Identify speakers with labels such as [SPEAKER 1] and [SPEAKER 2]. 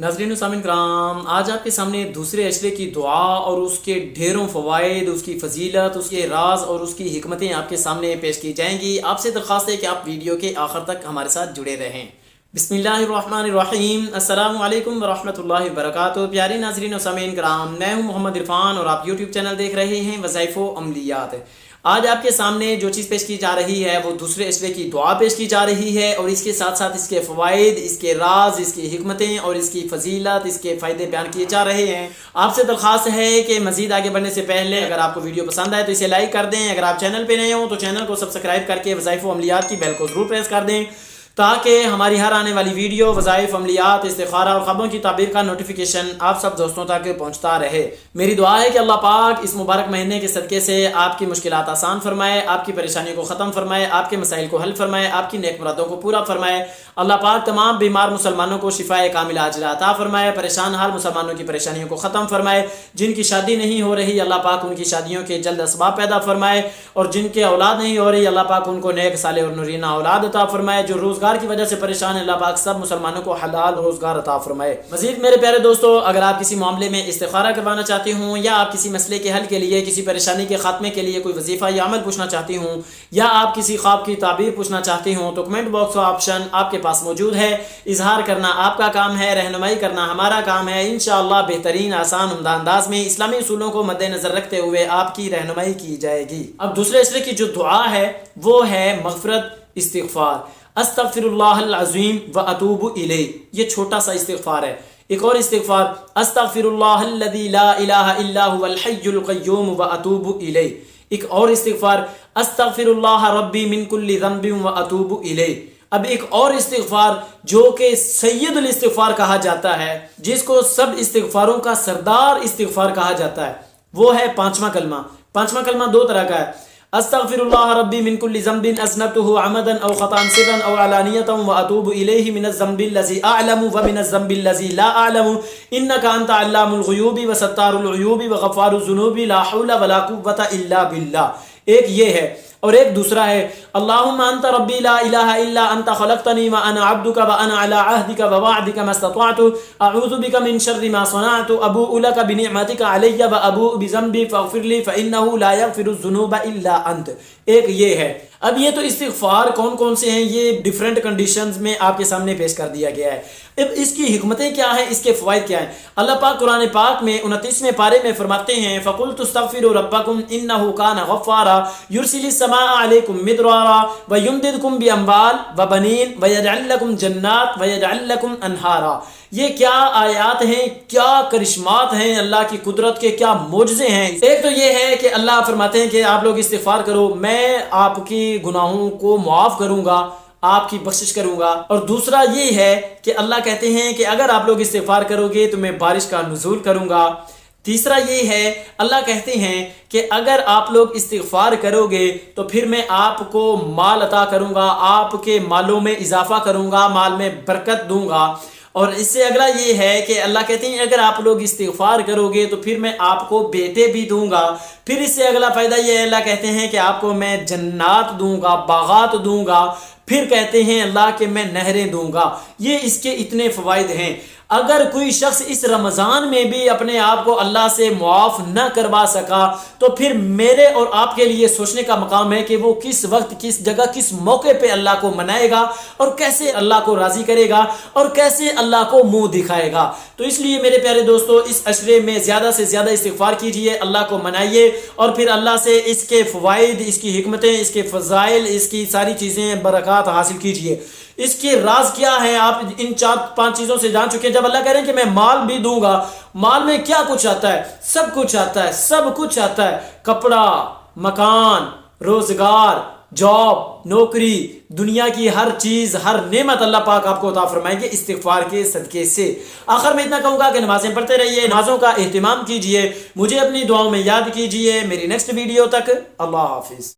[SPEAKER 1] नाज़रीन सामीन कराम, आज आपके सामने दूसरे अशरे की दुआ और उसके ढेरों फ़वाइद, उसकी फजीलत, उसके राज और उसकी हिकमतें आपके सामने पेश की जाएंगी। आपसे दरख्वास्त है कि आप वीडियो के आखिर तक हमारे साथ जुड़े रहें। बिस्मिल्लाहिर्रहमानिर्रहीम, अस्सलामु अलैकुम वरहमतुल्लाहि वबरकातुहू। प्यारे नाज़रीन सामीन कराम, मैं हूँ मोहम्मद इरफान और आप यूट्यूब चैनल देख रहे हैं वज़ाइफ़ व अमलियात। आज आपके सामने जो चीज़ पेश की जा रही है वो दूसरे अशरे की दुआ पेश की जा रही है और इसके साथ साथ इसके फ़वाइद, इसके राज, इसकी हिकमतें और इसकी फजीलत, इसके फ़ायदे बयान किए जा रहे हैं। आपसे दरख्वास्त है कि मज़ीद आगे बढ़ने से पहले अगर आपको वीडियो पसंद आए तो इसे लाइक कर दें। अगर आप चैनल पर नए हो तो चैनल को सब्सक्राइब करके वज़ाइफ़ व अमलियात की बेल को ज़रूर प्रेस कर दें ताकि हमारी हर आने वाली वीडियो, वज़ाइफ़, अमलियात, इस्तिखारा और ख़बरों की ताबीर का नोटिफिकेशन आप सब दोस्तों तक पहुँचता रहे। मेरी दुआ है कि अल्लाह पाक इस मुबारक महीने के सदक़े से आपकी मुश्किलात आसान फरमाए, आपकी परेशानियों को ख़त्म फरमाए, आपके मसाइल को हल फरमाए, आपकी नेक मुरादों को पूरा फरमाए। अल्लाह पाक तमाम बीमार मुसलमानों को शिफाए कामिला अजला अता फरमाए, परेशान हाल मुसलमानों की परेशानियों को ख़त्म फरमाए। जिनकी शादी नहीं हो रही अल्लाह पाक उनकी शादियों के जल्द असबाब पैदा फरमाए और जिनके औलाद नहीं हो रही अल्लाह पाक उनको नेक, साले और नूरीना औलाद अता फरमाए। जो रोज़गार की वजह से परेशान है अल्लाह पाक सब मुसलमानों को हलाल रोज़गार अता फरमाए। मज़ीद मेरे प्यारे दोस्तों, अगर आप किसी मामले में इस्तिखारा करवाना चाहते हों या आप किसी मसले के हल के लिए, किसी परेशानी के खात्मे के लिए कोई वजीफ़ा या अमल पूछना चाहती हूँ या आप किसी ख्वाब की ताबीर पूछना चाहती हूँ तो कमेंट बॉक्स का ऑप्शन आपके पास मौजूद है। इजहार करना आपका काम है, रहनुमाई करना हमारा काम है। इंशाअल्लाह बेहतरीन, आसान, उम्दा अंदाज में इस्लामी उसूलों को मद्देनजर रखते हुए आपकी रहनुमाई की जाएगी। अब दूसरे अशरे की जो दुआ है वो है मग़फ़िरत, इस्तिग़फ़ार। अस्तग़फ़िरुल्लाहल अज़ीम व अतूबु इलैह, ये छोटा सा इस्तिग़फ़ार है। एक और इस्तिग़फ़ार, अस्तग़फ़िरुल्लाहल्लज़ी ला इलाहा इल्ला हुवल हय्युल क़य्यूम व अतूबु इलैह। एक और इस्तिग़फ़ार, अस्तग़फ़िरुल्लाह रब्बी मिन कुल्लि ज़ंबिन व अतूबु इलैह। अब एक और इस्तिग़फ़ार जो कि सय्यदुल इस्तिग़फ़ार कहा जाता है, जिसको सब इस्तिग़फ़ारों का सरदार इस्तिग़फ़ार कहा जाता है, वो है पांचवा कलमा। पांचवा कलमा दो तरह का है, अस्तग़फ़िरुल्लाह रब्बी मिन कुल्लि ज़ंबिन अज़नबतुहु अमदन औ ख़ताअन सिर्रन औ अलानियतन व अतूबु इलैहि मिनज़ ज़ंबिल्लज़ी अअलमु व मिनज़ ज़ंबिल्लज़ी ला अअलमु इन्नका अंता अल्लामुल ग़ुयूबि व सत्तारुल उयूबि व ग़फ़्फ़ारुज़ ज़ुनूबि ला हौला वला कुव्वता इल्ला बिल्लाह। एक ये है और एक दूसरा है, अल्लाहुम्मा अंता रब्बी ला इलाहा इल्ला अंता खलक़तनी व अना अब्दुका व अना अला अहदिका व वअदिका मस्ततअतु अऊज़ु बिका मिन शर्रि मा सनअतु अबूउ लका बिनिअमतिका अलैया व अबूउ बिज़ंबी फ़ग़फ़िरली फ़इन्नहु ला यग़फ़िरुज़ ज़ुनूबा इल्ला अंत। एक ये है। अब ये तो इस्तिग़फ़ार कौन कौन से हैं ये डिफरेंट कंडीशंस में आपके सामने पेश कर दिया गया है। अब इसकी हिकमतें क्या हैं, इसके फ़वाइद क्या हैं। अल्लाह पाक कुरान पाक में 29वें पारे में फरमाते हैं, फ़क़ुल्तु अस्तग़फ़िरू रब्बकुम इन्नहु काना गफ़्फ़ारा युरसिलिस समाअ अलैकुम मिदरारा व युमदिदकुम बिअम्वाल व बनीन व यजअल लकुम जन्नात व यजअल लकुम अनहारा। ये क्या आयात हैं, क्या करिश्मात हैं, अल्लाह की कुदरत के क्या मोजज़े हैं। एक तो ये है कि अल्लाह फरमाते हैं कि आप लोग इस्तिग़फ़ार करो, मैं आपकी गुनाहों को मुआफ़ करूँगा, आपकी बख्शिश करूँगा। और दूसरा ये है कि अल्लाह कहते हैं कि अगर आप लोग इस्तिग़फ़ार करोगे तो मैं बारिश का नुज़ूल करूँगा। तीसरा ये है, अल्लाह कहते हैं कि अगर आप लोग इस्तिग़फ़ार करोगे तो फिर मैं आपको माल अता करूँगा, आपके मालों में इजाफ़ा करूँगा, माल में बरकत दूँगा। और इससे अगला ये है कि अल्लाह कहते हैं अगर आप लोग इस्तिग़फ़ार करोगे तो फिर मैं आपको बेटे भी दूंगा। फिर इससे अगला फ़ायदा ये है, अल्लाह कहते हैं कि आपको मैं जन्नात दूंगा, बागात दूंगा। फिर कहते हैं अल्लाह के मैं नहरें दूंगा। ये इसके इतने फ़वाइद हैं। अगर कोई शख्स इस रमज़ान में भी अपने आप को अल्लाह से मुआफ़ न करवा सका तो फिर मेरे और आपके लिए सोचने का मकाम है कि वो किस वक्त, किस जगह, किस मौके पे अल्लाह को मनाएगा और कैसे अल्लाह को राज़ी करेगा और कैसे अल्लाह को मुंह दिखाएगा। तो इसलिए मेरे प्यारे दोस्तों, इस अशरे में ज़्यादा से ज़्यादा इस्तिग़फ़ार कीजिए, अल्लाह को मनाइए और फिर अल्लाह से इसके फ़वाइद, इसकी हिकमतें, इसके फ़ज़ाइल, इसकी सारी चीज़ें, बरक़ात हासिल कीजिए। इसके राज क्या है आप इन 4-5 चीज़ों से जान चुके हैं। जब अल्लाह कह रहे हैं कि मैं माल भी दूंगा, माल में क्या कुछ आता है? सब कुछ आता है, सब कुछ आता है। कपड़ा, मकान, रोजगार, जॉब, नौकरी, दुनिया की हर चीज़, हर नेमत अल्लाह पाक आपको अता फरमाएंगे इस्तिग़फ़ार के सदक़े से। आखिर में इतना कहूँगा कि नमाज़ें पढ़ते रहिए, नमाज़ों का एहतिमाम कीजिए, मुझे अपनी दुआओं में याद कीजिए। मेरी नेक्स्ट वीडियो तक अल्लाह हाफ़िज़।